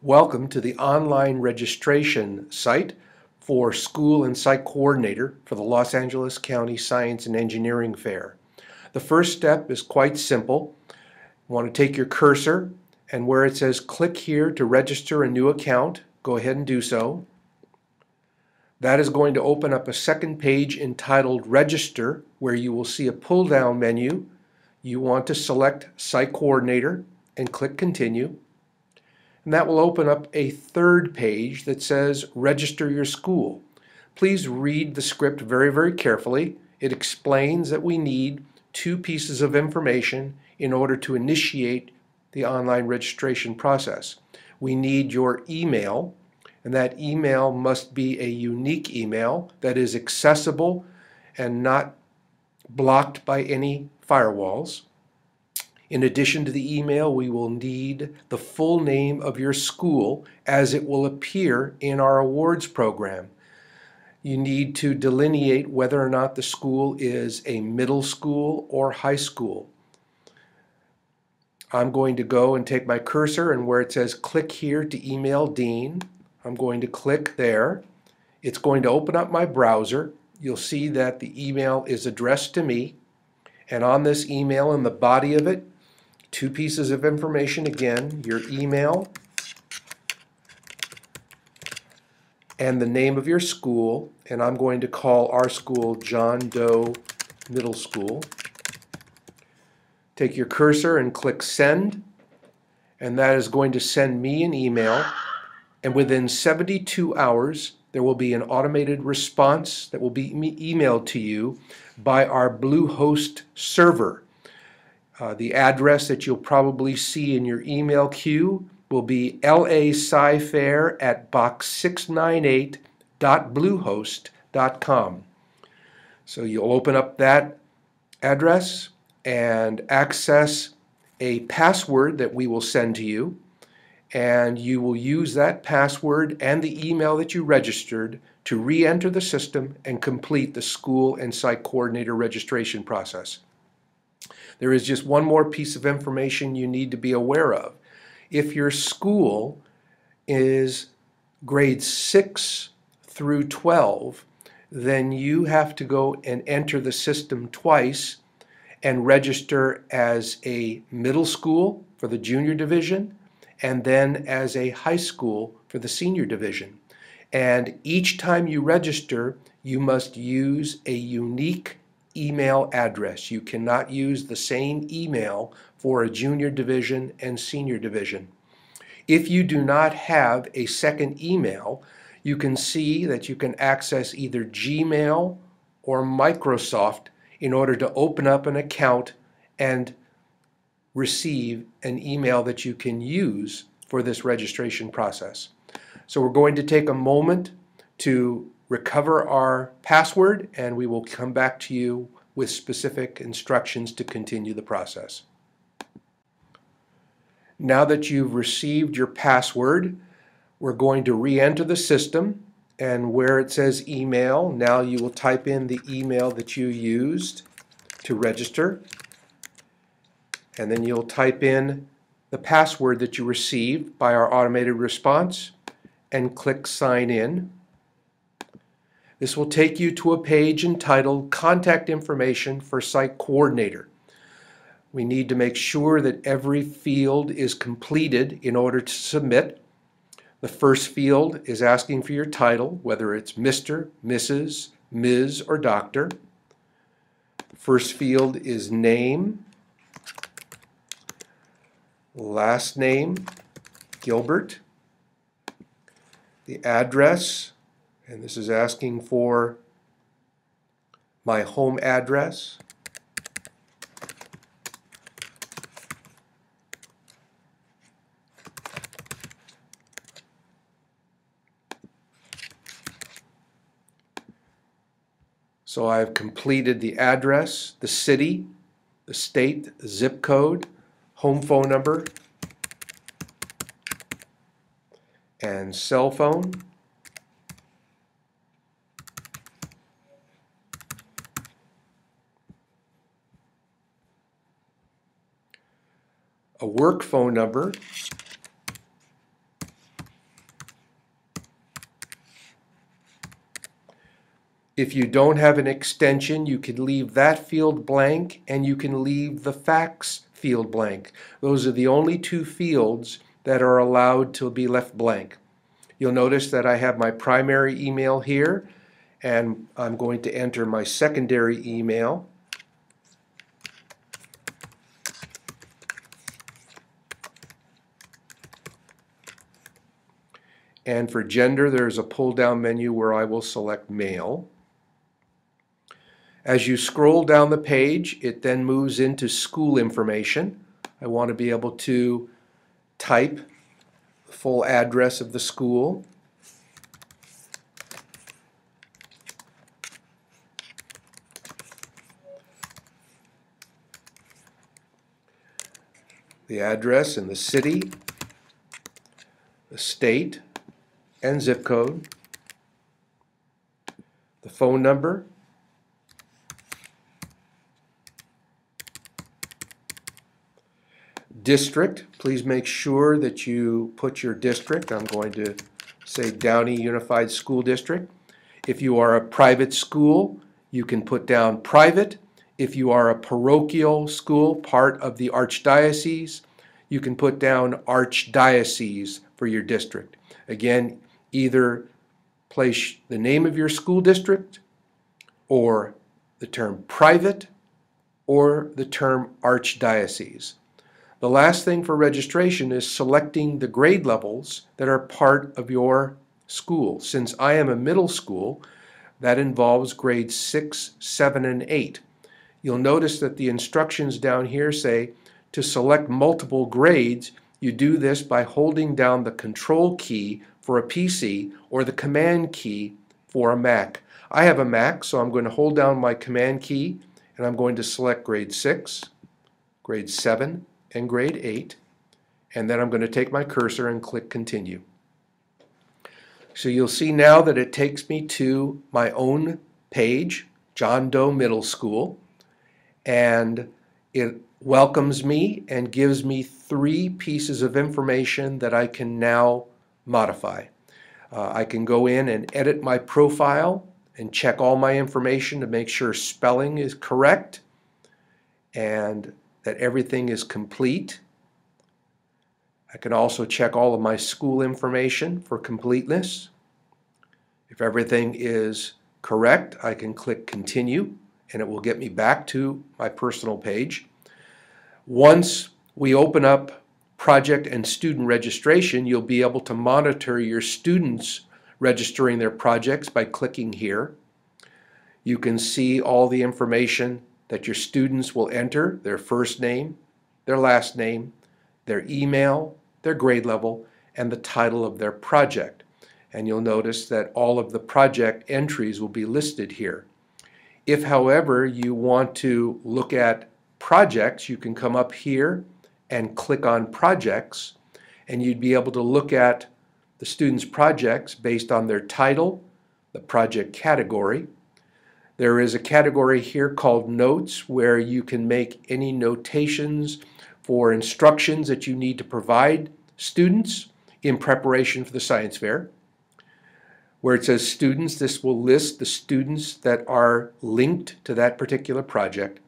Welcome to the online registration site for School and Site Coordinator for the Los Angeles County Science and Engineering Fair. The first step is quite simple. You want to take your cursor and where it says click here to register a new account, go ahead and do so. That is going to open up a second page entitled Register, where you will see a pull-down menu. You want to select Site Coordinator and click Continue. And that will open up a third page that says Register Your School. Please read the script very carefully. It explains that we need two pieces of information in order to initiate the online registration process. We need your email, and that email must be a unique email that is accessible and not blocked by any firewalls. In addition to the email, we will need the full name of your school as it will appear in our awards program. You need to delineate whether or not the school is a middle school or high school. I'm going to go and take my cursor and where it says click here to email Dean, I'm going to click there. It's going to open up my browser. You'll see that the email is addressed to me, and on this email, in the body of it, two pieces of information again, your email and the name of your school, and I'm going to call our school John Doe Middle School. Take your cursor and click send, and that is going to send me an email, and within 72 hours there will be an automated response that will be emailed to you by our Bluehost server. The address that you'll probably see in your email queue will be lascifair@box698.bluehost.com. So you'll open up that address and access a password that we will send to you, and you will use that password and the email that you registered to re-enter the system and complete the school and site coordinator registration process. There is just one more piece of information you need to be aware of. If your school is grades 6 through 12, then you have to go and enter the system twice and register as a middle school for the junior division and then as a high school for the senior division. And each time you register, you must use a unique email address. You cannot use the same email for a junior division and senior division. If you do not have a second email, you can see that you can access either Gmail or Microsoft in order to open up an account and receive an email that you can use for this registration process. So we're going to take a moment to recover our password, and we will come back to you with specific instructions to continue the process. Now that you've received your password, we're going to re-enter the system, and where it says email, now you will type in the email that you used to register, and then you'll type in the password that you received by our automated response and click sign in. This will take you to a page entitled Contact Information for Site Coordinator. We need to make sure that every field is completed in order to submit. The first field is asking for your title, whether it's Mr., Mrs., Ms., or Doctor. First field is name, last name, Gilbert, the address, and this is asking for my home address. So I've completed the address, the city, the state, the zip code, home phone number, and cell phone. A work phone number, If you don't have an extension, you can leave that field blank and you can leave the fax field blank. Those are the only two fields that are allowed to be left blank. You'll notice that I have my primary email here, and I'm going to enter my secondary email. And for gender, there's a pull-down menu where I will select male. As you scroll down the page, it then moves into school information. I want to be able to type the full address of the school. The address in the city, the state and zip code, the phone number, district. Please make sure that you put your district. I'm going to say Downey Unified School District. If you are a private school, you can put down private. If you are a parochial school, part of the archdiocese, you can put down archdiocese for your district. Again, either place the name of your school district or the term private or the term archdiocese. The last thing for registration is selecting the grade levels that are part of your school. Since I am a middle school, that involves grades 6, 7, and 8. You'll notice that the instructions down here say to select multiple grades, you do this by holding down the control key for a PC or the command key for a Mac. I have a Mac, so I'm going to hold down my command key and I'm going to select grade 6, grade 7, and grade 8, and then I'm going to take my cursor and click continue. So you'll see now that it takes me to my own page, John Doe Middle School, and it welcomes me and gives me 3 pieces of information that I can now modify. I can go in and edit my profile and check all my information to make sure spelling is correct and that everything is complete. I can also check all of my school information for completeness. If everything is correct, I can click continue and it will get me back to my personal page. Once we open up project and student registration, you'll be able to monitor your students registering their projects by clicking here. You can see all the information that your students will enter: their first name, their last name, their email, their grade level, and the title of their project. And you'll notice that all of the project entries will be listed here. If, however, you want to look at projects, you can come up here and click on projects, and you'd be able to look at the students' projects based on their title, the project category. There is a category here called Notes where you can make any notations for instructions that you need to provide students in preparation for the science fair. Where it says Students, this will list the students that are linked to that particular project.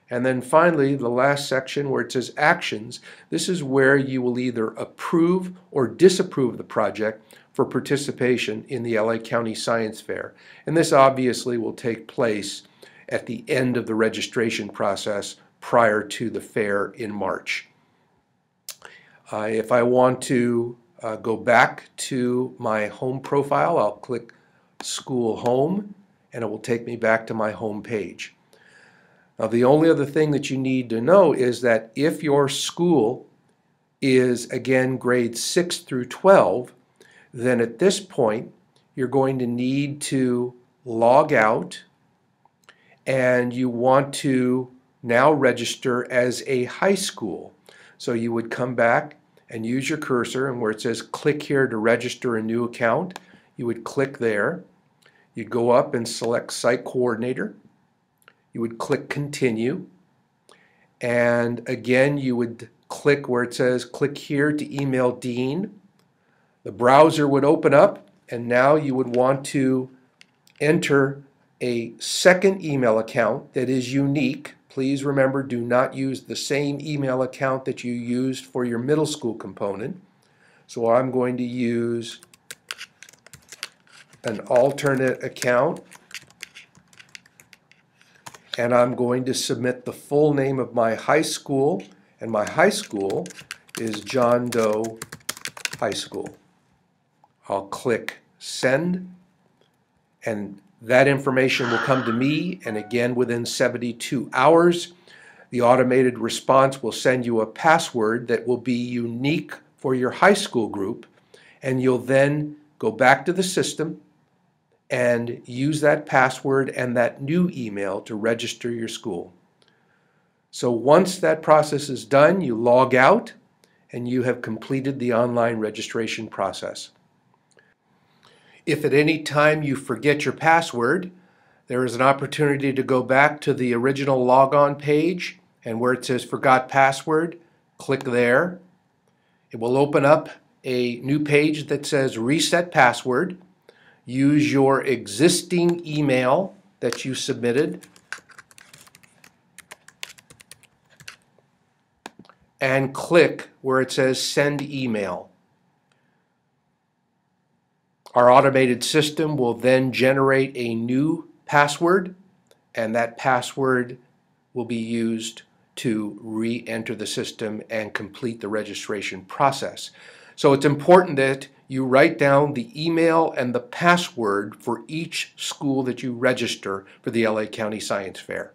And then finally, the last section where it says Actions, this is where you will either approve or disapprove the project for participation in the LA County Science Fair. And this obviously will take place at the end of the registration process prior to the fair in March. If I want to go back to my home profile, I'll click School Home and it will take me back to my home page. Now, the only other thing that you need to know is that if your school is, again, grades 6 through 12, then at this point you're going to need to log out and you want to now register as a high school. So you would come back and use your cursor, and where it says click here to register a new account, you would click there. You'd go up and select Site Coordinator. You would click Continue, and again you would click where it says click here to email Dean. The browser would open up, and now you would want to enter a second email account that is unique. Please remember, do not use the same email account that you used for your middle school component. So I'm going to use an alternate account, and I'm going to submit the full name of my high school, and my high school is John Doe High School. I'll click send, and that information will come to me, and again within 72 hours the automated response will send you a password that will be unique for your high school group, and you'll then go back to the system and use that password and that new email to register your school. So once that process is done, you log out and you have completed the online registration process. If at any time you forget your password, there is an opportunity to go back to the original logon page, and where it says Forgot Password, click there. It will open up a new page that says Reset Password. Use your existing email that you submitted and click where it says Send Email. Our automated system will then generate a new password, and that password will be used to re-enter the system and complete the registration process. So it's important that you write down the email and the password for each school that you register for the LA County Science Fair.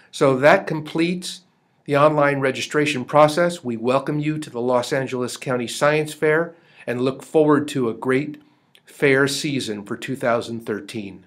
So that completes the online registration process. We welcome you to the Los Angeles County Science Fair and look forward to a great fair season for 2013.